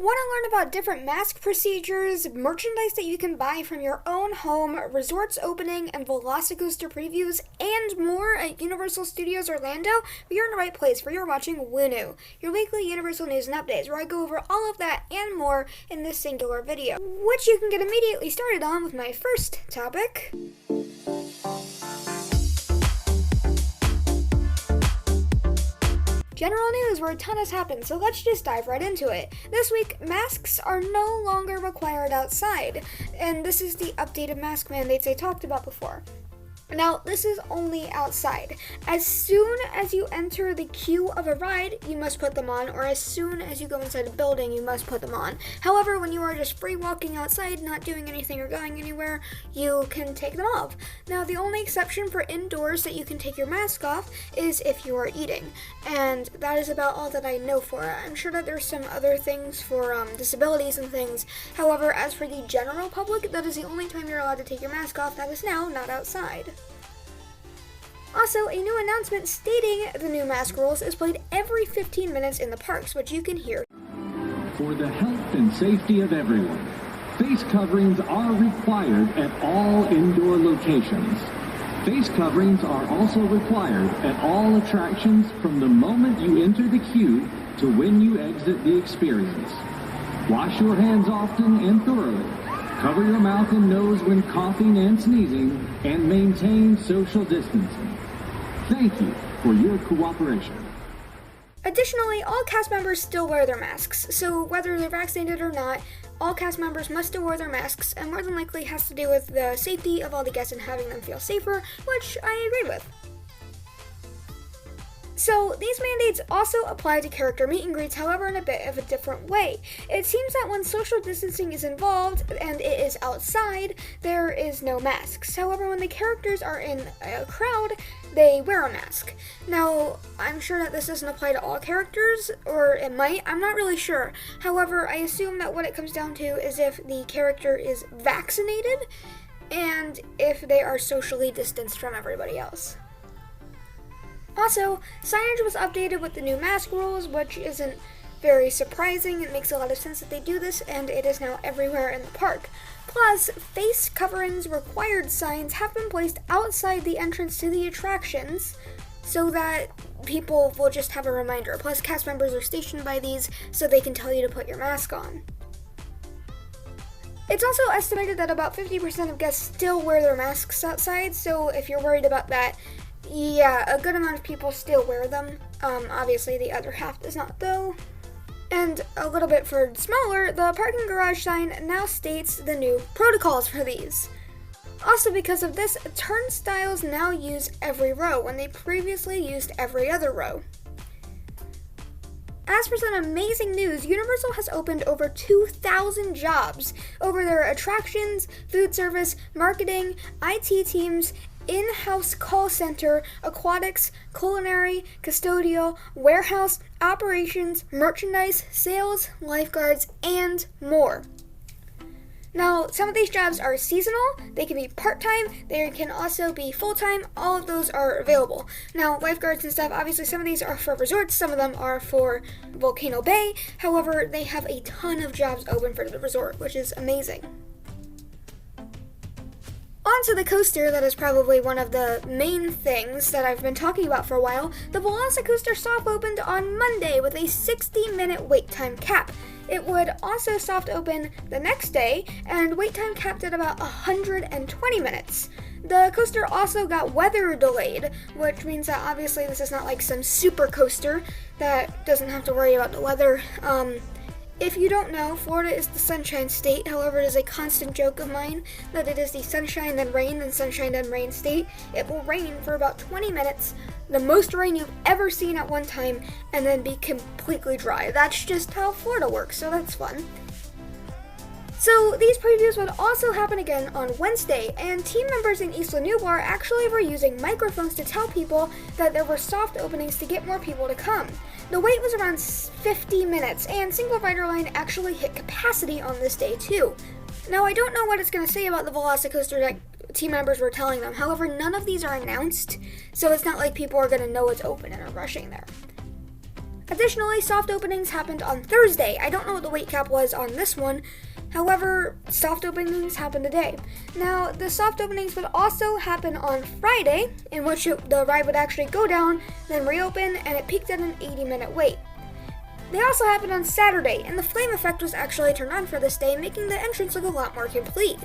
Want to learn about different mask procedures, merchandise that you can buy from your own home, resorts opening, and VelociCoaster previews, and more at Universal Studios Orlando? Well, you're in the right place, for you're watching WUNU, your weekly Universal news and updates, where I go over all of that and more in this singular video, which you can get immediately started on with my first topic. General news where a ton has happened, so let's just dive right into it. This week, masks are no longer required outside, and this is the updated mask mandates I talked about before. Now, this is only outside. As soon as you enter the queue of a ride, you must put them on, or as soon as you go inside a building, you must put them on. However, when you are just free walking outside, not doing anything or going anywhere, you can take them off. Now, the only exception for indoors that you can take your mask off is if you are eating, and that is about all that I know for it. I'm sure that there's some other things for disabilities and things. However, as for the general public, that is the only time you're allowed to take your mask off. That is now not outside. Also, a new announcement stating the new mask rules is played every 15 minutes in the parks, which you can hear. For the health and safety of everyone, face coverings are required at all indoor locations. Face coverings are also required at all attractions from the moment you enter the queue to when you exit the experience. Wash your hands often and thoroughly. Cover your mouth and nose when coughing and sneezing, and maintain social distancing. Thank you for your cooperation. Additionally, all cast members still wear their masks, so whether they're vaccinated or not, all cast members must still wear their masks, and more than likely has to do with the safety of all the guests and having them feel safer, which I agree with. So, these mandates also apply to character meet and greets, however in a bit of a different way. It seems that when social distancing is involved, and it is outside, there is no masks. However, when the characters are in a crowd, they wear a mask. Now, I'm sure that this doesn't apply to all characters, or it might, I'm not really sure. However, I assume that what it comes down to is if the character is vaccinated, and if they are socially distanced from everybody else. Also, signage was updated with the new mask rules, which isn't very surprising. It makes a lot of sense that they do this, and it is now everywhere in the park. Plus, face coverings required signs have been placed outside the entrance to the attractions so that people will just have a reminder. Plus, cast members are stationed by these so they can tell you to put your mask on. It's also estimated that about 50% of guests still wear their masks outside, so if you're worried about that, yeah, a good amount of people still wear them. Obviously the other half does not though. And a little bit for smaller, the parking garage sign now states the new protocols for these. Also because of this, turnstiles now use every row when they previously used every other row. As for some amazing news, Universal has opened over 2,000 jobs over their attractions, food service, marketing, IT teams, in-house call center, aquatics, culinary, custodial, warehouse, operations, merchandise, sales, lifeguards, and more. Now, some of these jobs are seasonal, they can be part-time, they can also be full-time, all of those are available. Now, lifeguards and stuff, obviously some of these are for resorts, some of them are for Volcano Bay, however, they have a ton of jobs open for the resort, which is amazing. Onto the coaster, that is probably one of the main things that I've been talking about for a while. The VelociCoaster soft opened on Monday with a 60-minute wait time cap. It would also soft open the next day, and wait time capped at about 120 minutes. The coaster also got weather delayed, which means that obviously this is not like some super coaster that doesn't have to worry about the weather. If you don't know, Florida is the Sunshine State. However, it is a constant joke of mine that it is the sunshine then rain then sunshine then rain state. It will rain for about 20 minutes, the most rain you've ever seen at one time, and then be completely dry. That's just how Florida works, so that's fun. So these previews would also happen again on Wednesday, and team members in Isla Nublar actually were using microphones to tell people that there were soft openings to get more people to come. The wait was around 50 minutes, and single rider line actually hit capacity on this day too. Now, I don't know what it's going to say about the VelociCoaster that team members were telling them. However, none of these are announced, so it's not like people are going to know it's open and are rushing there. Additionally, soft openings happened on Thursday. I don't know what the wait cap was on this one. However, soft openings happened today. Now, the soft openings would also happen on Friday, in which the ride would actually go down, then reopen, and it peaked at an 80-minute wait. They also happened on Saturday, and the flame effect was actually turned on for this day, making the entrance look a lot more complete.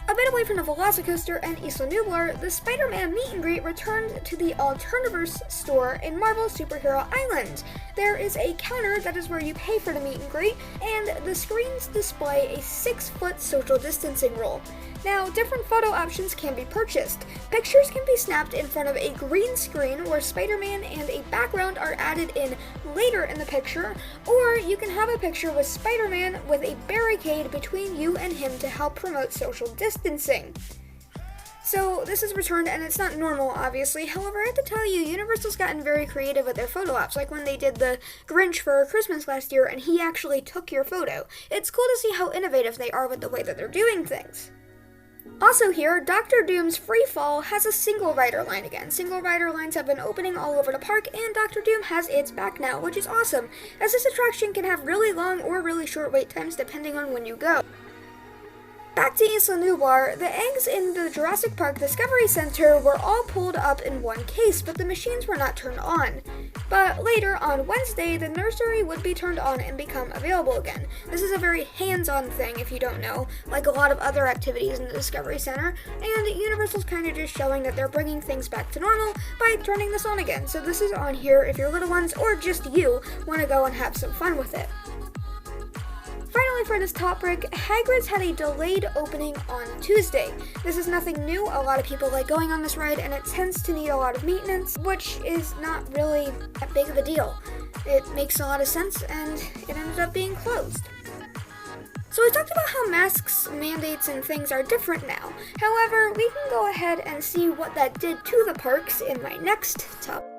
A bit away from the VelociCoaster and Isla Nublar, the Spider-Man meet and greet returned to the Alternaverse store in Marvel Superhero Island. There is a counter that is where you pay for the meet and greet, and the screens display a 6-foot social distancing rule. Now, different photo options can be purchased. Pictures can be snapped in front of a green screen where Spider-Man and a background are added in later in the picture, or you can have a picture with Spider-Man with a barricade between you and him to help promote social distancing. So this is returned, and it's not normal, obviously. However, I have to tell you, Universal's gotten very creative with their photo ops, like when they did the Grinch for Christmas last year, and he actually took your photo. It's cool to see how innovative they are with the way that they're doing things. Also here, Doctor Doom's Free Fall has a single rider line again. Single rider lines have been opening all over the park, and Doctor Doom has its back now, which is awesome, as this attraction can have really long or really short wait times depending on when you go. Back to Isla Nublar, the eggs in the Jurassic Park Discovery Center were all pulled up in one case, but the machines were not turned on. But later, on Wednesday, the nursery would be turned on and become available again. This is a very hands-on thing, if you don't know, like a lot of other activities in the Discovery Center, and Universal's kind of just showing that they're bringing things back to normal by turning this on again. So this is on here if your little ones, or just you, want to go and have some fun with it. Finally, for this topic, Hagrid's had a delayed opening on Tuesday. This is nothing new. A lot of people like going on this ride, and it tends to need a lot of maintenance, which is not really that big of a deal. It makes a lot of sense, and it ended up being closed. So we talked about how masks, mandates, and things are different now. However, we can go ahead and see what that did to the parks in my next topic.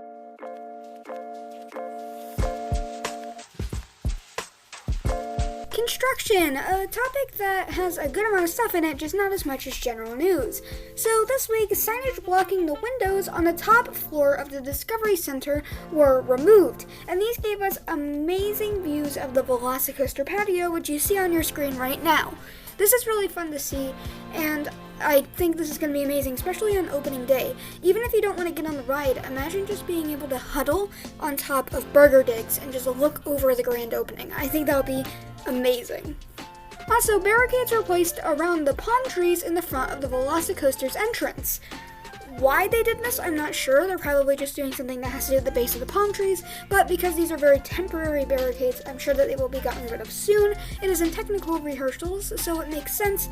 Construction, a topic that has a good amount of stuff in it, just not as much as general news. So this week, signage blocking the windows on the top floor of the Discovery Center were removed, and these gave us amazing views of the VelociCoaster patio, which you see on your screen right now. This is really fun to see, and I think this is going to be amazing, especially on opening day. Even if you don't want to get on the ride, imagine just being able to huddle on top of Burger Digs and just look over the grand opening. I think that would be amazing. Also, barricades were placed around the palm trees in the front of the VelociCoaster's entrance. Why they did this, I'm not sure. They're probably just doing something that has to do with the base of the palm trees, but because these are very temporary barricades, I'm sure that they will be gotten rid of soon. It is in technical rehearsals, so it makes sense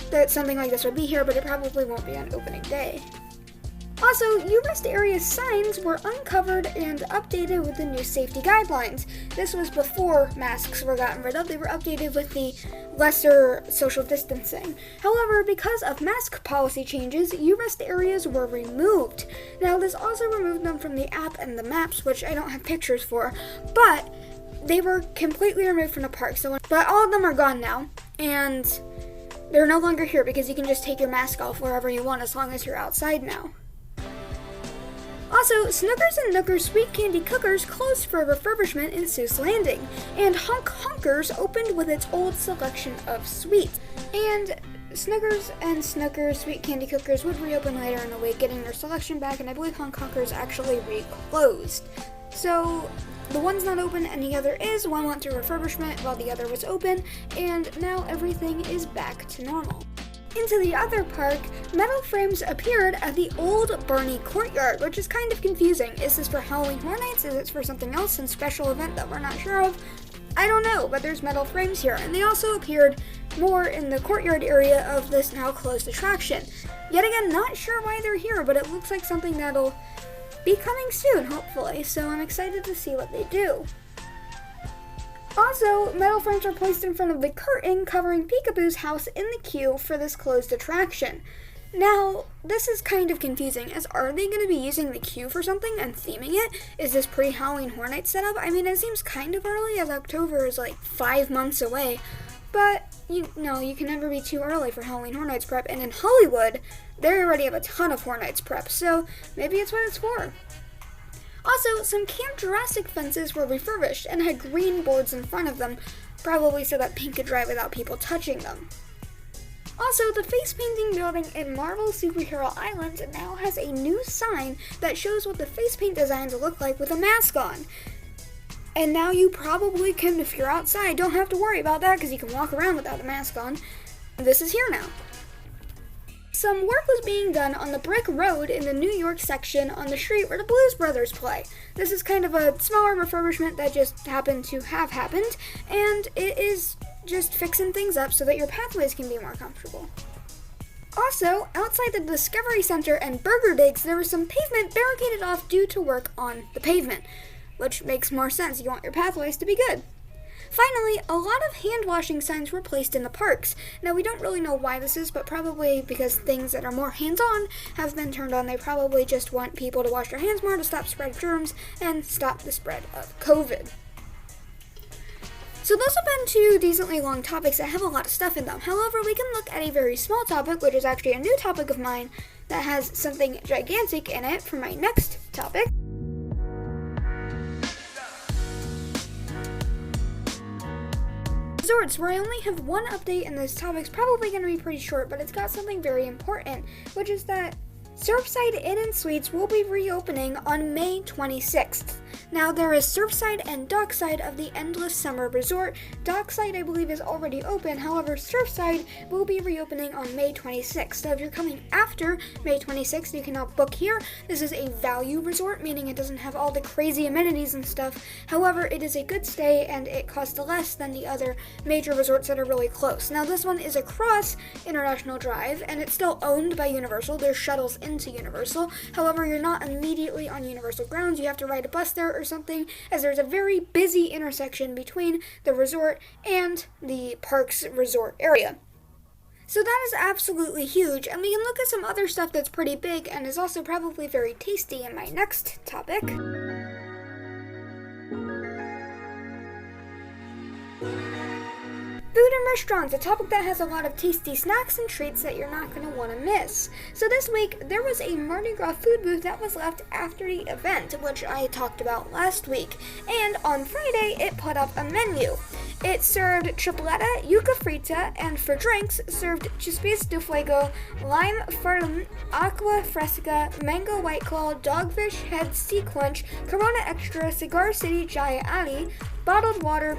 that something like this would be here, but it probably won't be on opening day. Also, U-Rest area signs were uncovered and updated with the new safety guidelines. This was before masks were gotten rid of. They were updated with the lesser social distancing. However, because of mask policy changes, U-Rest areas were removed. Now, this also removed them from the app and the maps, which I don't have pictures for, but they were completely removed from the park. But all of them are gone now, and they're no longer here because you can just take your mask off wherever you want as long as you're outside now. Also, Snookers and Nookers Sweet Candy Cookers closed for refurbishment in Seuss Landing, and Honk Honkers opened with its old selection of sweets. And Snookers and Snookers Sweet Candy Cookers would reopen later in the week, getting their selection back, and I believe Honk Honkers actually reclosed. So, the one's not open and the other is. One went through refurbishment while the other was open, and now everything is back to normal. Into the other park, metal frames appeared at the old Barney Courtyard, which is kind of confusing. Is this for Halloween Horror Nights? Is it for something else, some special event that we're not sure of? I don't know, but there's metal frames here, and they also appeared more in the courtyard area of this now closed attraction. Yet again, not sure why they're here, but it looks like something that'll be coming soon, hopefully, so I'm excited to see what they do. Also, metal frames are placed in front of the curtain covering Peekaboo's house in the queue for this closed attraction. Now, this is kind of confusing, as are they going to be using the queue for something and theming it? Is this pre-Halloween Horror Nights setup? I mean, it seems kind of early, as October is like 5 months away, but you can never be too early for Halloween Horror Nights prep, and in Hollywood, they already have a ton of Horror Nights prep, so maybe it's what it's for. Also, some Camp Jurassic fences were refurbished and had green boards in front of them, probably so that paint could dry without people touching them. Also, the face painting building in Marvel Superhero Island now has a new sign that shows what the face paint designs look like with a mask on. And now you probably can, if you're outside, don't have to worry about that because you can walk around without a mask on. This is here now. Some work was being done on the brick road in the New York section on the street where the Blues Brothers play. This is kind of a smaller refurbishment that just happened to have happened, and it is just fixing things up so that your pathways can be more comfortable. Also, outside the Discovery Center and Burger Digs, there was some pavement barricaded off due to work on the pavement, which makes more sense. You want your pathways to be good. Finally, a lot of hand-washing signs were placed in the parks. Now, we don't really know why this is, but probably because things that are more hands-on have been turned on. They probably just want people to wash their hands more to stop spread of germs and stop the spread of COVID. So those have been two decently long topics that have a lot of stuff in them. However, we can look at a very small topic, which is actually a new topic of mine that has something gigantic in it for my next topic. Resorts, where I only have one update, and this topic's probably going to be pretty short, but it's got something very important, which is that Surfside Inn and Suites will be reopening on May 26th. Now, there is Surfside and Dockside of the Endless Summer Resort. Dockside, I believe, is already open. However, Surfside will be reopening on May 26th. So if you're coming after May 26th, you can now book here. This is a value resort, meaning it doesn't have all the crazy amenities and stuff. However, it is a good stay, and it costs less than the other major resorts that are really close. Now, this one is across International Drive, and it's still owned by Universal. There's shuttles into Universal. However, you're not immediately on Universal grounds. You have to ride a bus there or something, as there's a very busy intersection between the resort and the park's resort area. So that is absolutely huge, and we can look at some other stuff that's pretty big and is also probably very tasty in my next topic. Food and restaurants, a topic that has a lot of tasty snacks and treats that you're not going to want to miss. So this week, there was a Mardi Gras food booth that was left after the event, which I talked about last week. And on Friday, it put up a menu. It served chipolata, yuca frita, and for drinks, served chispis de fuego, lime farm, aqua fresca, mango white claw, dogfish head sea quench, Corona extra, cigar city jaya ali, bottled water,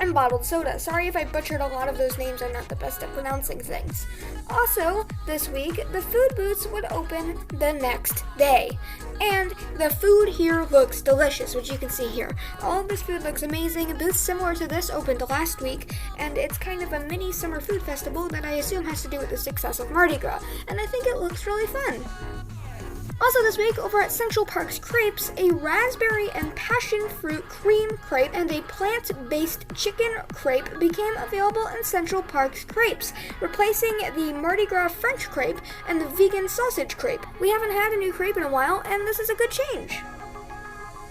and bottled soda. Sorry if I butchered a lot of those names, I'm not the best at pronouncing things. Also, this week, the food booths would open the next day. And the food here looks delicious, which you can see here. All of this food looks amazing. Booths similar to this opened last week, and it's kind of a mini summer food festival that I assume has to do with the success of Mardi Gras, and I think it looks really fun. Also this week, over at Central Park's Crepes, a raspberry and passion fruit cream crepe and a plant-based chicken crepe became available in Central Park's Crepes, replacing the Mardi Gras French crepe and the vegan sausage crepe. We haven't had a new crepe in a while, and this is a good change.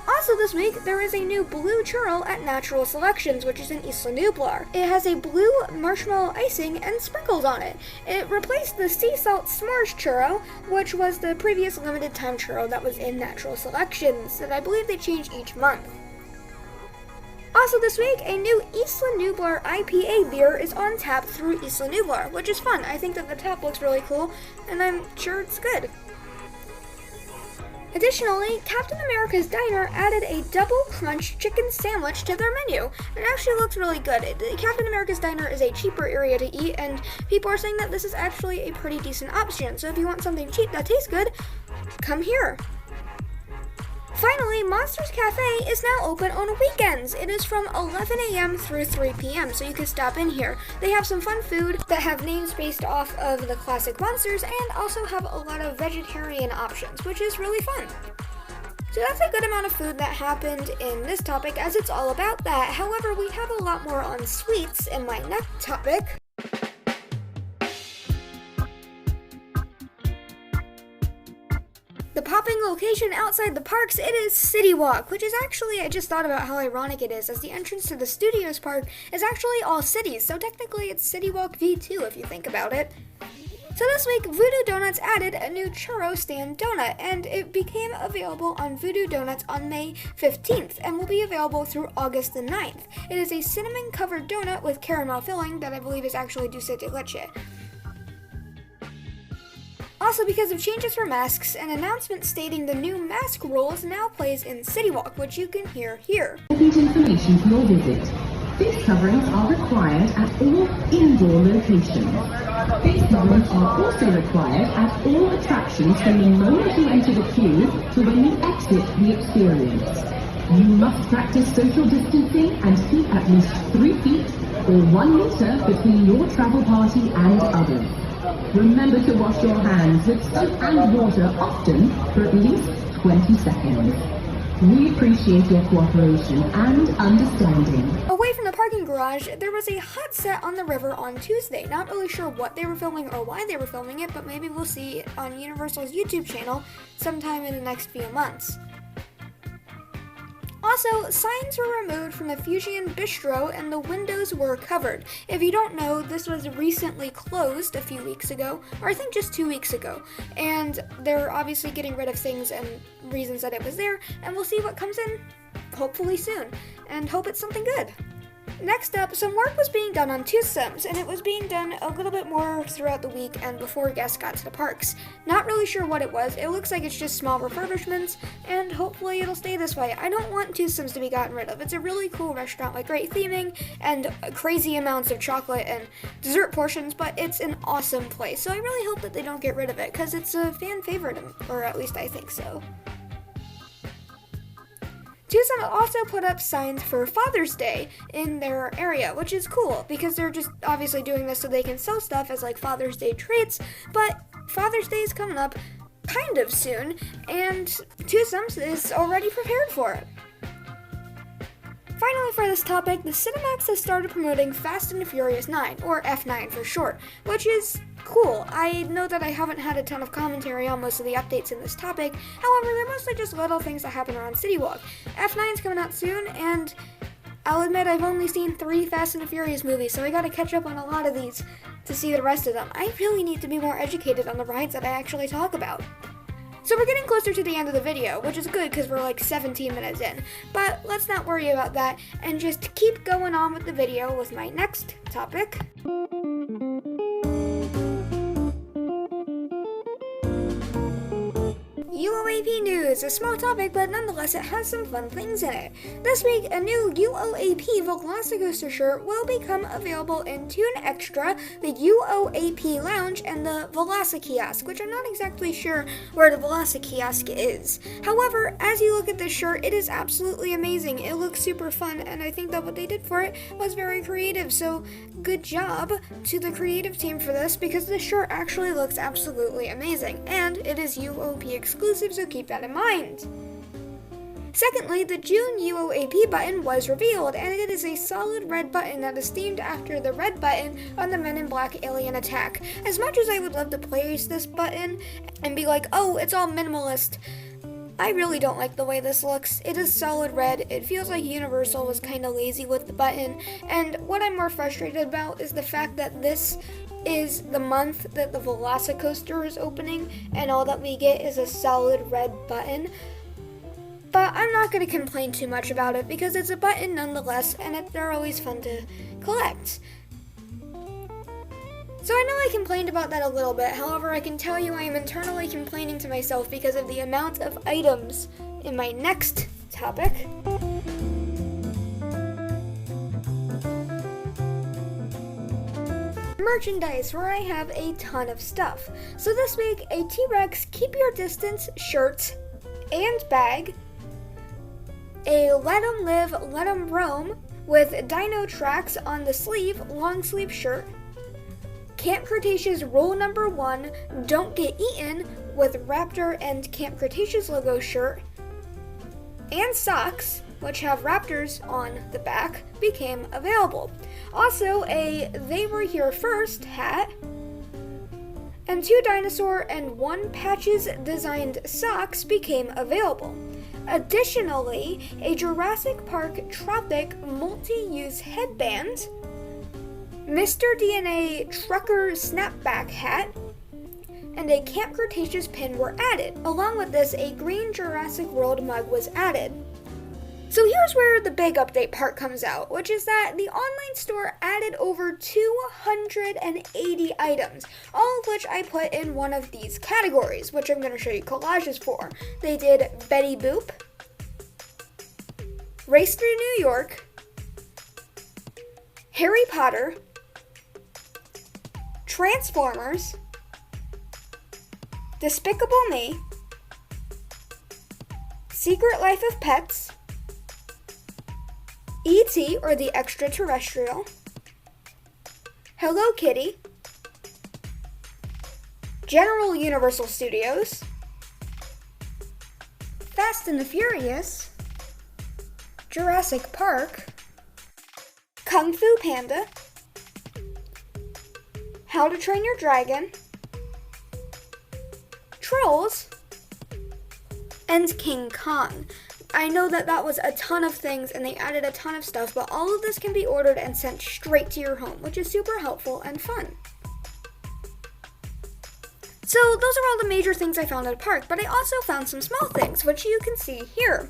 Also this week, there is a new blue churro at Natural Selections, which is in Isla Nublar. It has a blue marshmallow icing and sprinkles on it. It replaced the sea salt s'mores churro, which was the previous limited time churro that was in Natural Selections, that I believe they change each month. Also this week, a new Isla Nublar IPA beer is on tap through Isla Nublar, which is fun. I think that the tap looks really cool, and I'm sure it's good. Additionally, Captain America's Diner added a double crunch chicken sandwich to their menu. It actually looks really good. Captain America's Diner is a cheaper area to eat, and people are saying that this is actually a pretty decent option. So if you want something cheap that tastes good, come here. Finally, Monsters Cafe is now open on weekends. It is from 11 a.m. through 3 p.m., so you can stop in here. They have some fun food that have names based off of the classic monsters and also have a lot of vegetarian options, which is really fun. So that's a good amount of food that happened in this topic, as it's all about that. However, we have a lot more on sweets in my next topic. The popping location outside the parks, it is Citywalk, which is actually, I just thought about how ironic it is, as the entrance to the Studios Park is actually all cities, so technically it's Citywalk V2 if you think about it. So this week, Voodoo Donuts added a new churro stand donut, and it became available on Voodoo Donuts on May 15th, and will be available through August the 9th. It is a cinnamon-covered donut with caramel filling that I believe is actually dulce de leche. Also, because of changes for masks, an announcement stating the new mask rules now plays in Citywalk, which you can hear here. Information for your visit. Face coverings are required at all indoor locations. Face coverings are also required at all attractions from the moment you enter the queue to when you exit the experience. You must practice social distancing and keep at least 3 feet or 1 meter between your travel party and others. Remember to wash your hands with soap and water often for at least 20 seconds. We appreciate your cooperation and understanding. Away from the parking garage, there was a hot set on the river on Tuesday. Not really sure what they were filming or why they were filming it, but maybe we'll see it on Universal's YouTube channel sometime in the next few months. Also, signs were removed from the Fujian Bistro and the windows were covered. If you don't know, this was recently closed a few weeks ago, or I think just 2 weeks ago, and they're obviously getting rid of things and reasons that it was there, and we'll see what comes in hopefully soon, and hope it's something good. Next up, some work was being done on Two Sims, and it was being done a little bit more throughout the week and before guests got to the parks. Not really sure what it was. It looks like it's just small refurbishments, and hopefully it'll stay this way. I don't want Two Sims to be gotten rid of. It's a really cool restaurant with great theming and crazy amounts of chocolate and dessert portions, but it's an awesome place. So I really hope that they don't get rid of it, because it's a fan favorite, or at least I think so. Tucson also put up signs for Father's Day in their area, which is cool because they're just obviously doing this so they can sell stuff as like Father's Day treats, but Father's Day is coming up kind of soon, and Tucson is already prepared for it. Finally, for this topic, the Cinemax has started promoting Fast and Furious 9, or F9 for short, which is cool. I know that I haven't had a ton of commentary on most of the updates in this topic, however, they're mostly just little things that happen around Citywalk. F9's coming out soon, and I'll admit I've only seen 3 Fast and Furious movies, so I gotta catch up on a lot of these to see the rest of them. I really need to be more educated on the rides that I actually talk about. So we're getting closer to the end of the video, which is good because we're like 17 minutes in. But let's not worry about that and just keep going on with the video with my next topic. UOAP news, a small topic, but nonetheless it has some fun things in it. This week, a new UOAP VelociCoaster shirt will become available in Toon Extra, the UOAP Lounge, and the VelociKiosk, which I'm not exactly sure where the VelociKiosk is. However, as you look at this shirt, it is absolutely amazing. It looks super fun, and I think that what they did for it was very creative, so good job to the creative team for this, because this shirt actually looks absolutely amazing, and it is UOP exclusive, so keep that in mind. Secondly, the June UOAP button was revealed, and it is a solid red button that is themed after the red button on the Men in Black Alien Attack. As much as I would love to place this button and be like, oh, it's all minimalist, I really don't like the way this looks. It is solid red. It feels like Universal was kind of lazy with the button, and what I'm more frustrated about is the fact that this is the month that the VelociCoaster is opening, and all that we get is a solid red button. But I'm not going to complain too much about it because it's a button nonetheless, and they're always fun to collect. So I know I complained about that a little bit, however I can tell you I am internally complaining to myself because of the amount of items in my next topic. Merchandise, where I have a ton of stuff. So this week, a T-Rex Keep Your Distance shirt and bag, a Let 'em Live, Let 'em Roam with Dino Tracks on the sleeve, long sleeve shirt, Camp Cretaceous rule number 1, Don't Get Eaten with Raptor and Camp Cretaceous logo shirt, and socks, which have raptors on the back, became available. Also, a They Were Here First hat, and 2 dinosaur and 1 patches designed socks became available. Additionally, a Jurassic Park Tropic multi-use headband, Mr. DNA Trucker snapback hat, and a Camp Cretaceous pin were added. Along with this, a green Jurassic World mug was added. So here's where the big update part comes out, which is that the online store added over 280 items, all of which I put in one of these categories, which I'm going to show you collages for. They did Betty Boop, Race Through New York, Harry Potter, Transformers, Despicable Me, Secret Life of Pets, E.T. or the Extraterrestrial, Hello Kitty, General Universal Studios, Fast and the Furious, Jurassic Park, Kung Fu Panda, How to Train Your Dragon, Trolls, and King Kong. I know that was a ton of things and they added a ton of stuff, but all of this can be ordered and sent straight to your home, which is super helpful and fun. So those are all the major things I found at a park, but I also found some small things, which you can see here.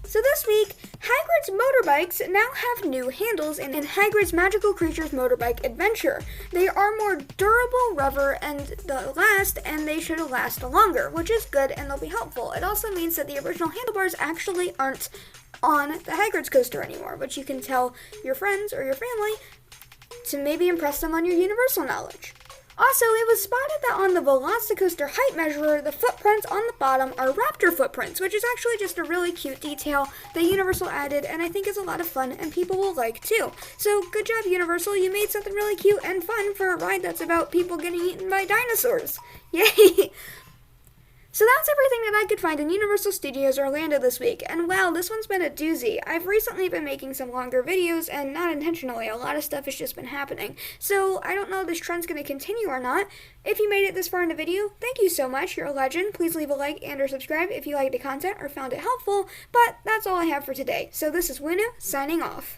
So this week, Hagrid's motorbikes now have new handles in Hagrid's Magical Creatures Motorbike Adventure. They are more durable rubber and they'll last, and they should last longer, which is good and they'll be helpful. It also means that the original handlebars actually aren't on the Hagrid's coaster anymore, which you can tell your friends or your family to maybe impress them on your Universal knowledge. Also, it was spotted that on the VelociCoaster height measurer, the footprints on the bottom are raptor footprints, which is actually just a really cute detail that Universal added and I think is a lot of fun and people will like too. So good job, Universal, you made something really cute and fun for a ride that's about people getting eaten by dinosaurs. Yay! So that's everything that I could find in Universal Studios Orlando this week, and wow, this one's been a doozy. I've recently been making some longer videos, and not intentionally, a lot of stuff has just been happening. So I don't know if this trend's going to continue or not. If you made it this far in the video, thank you so much, you're a legend. Please leave a like and or subscribe if you liked the content or found it helpful, but that's all I have for today. So this is Luna, signing off.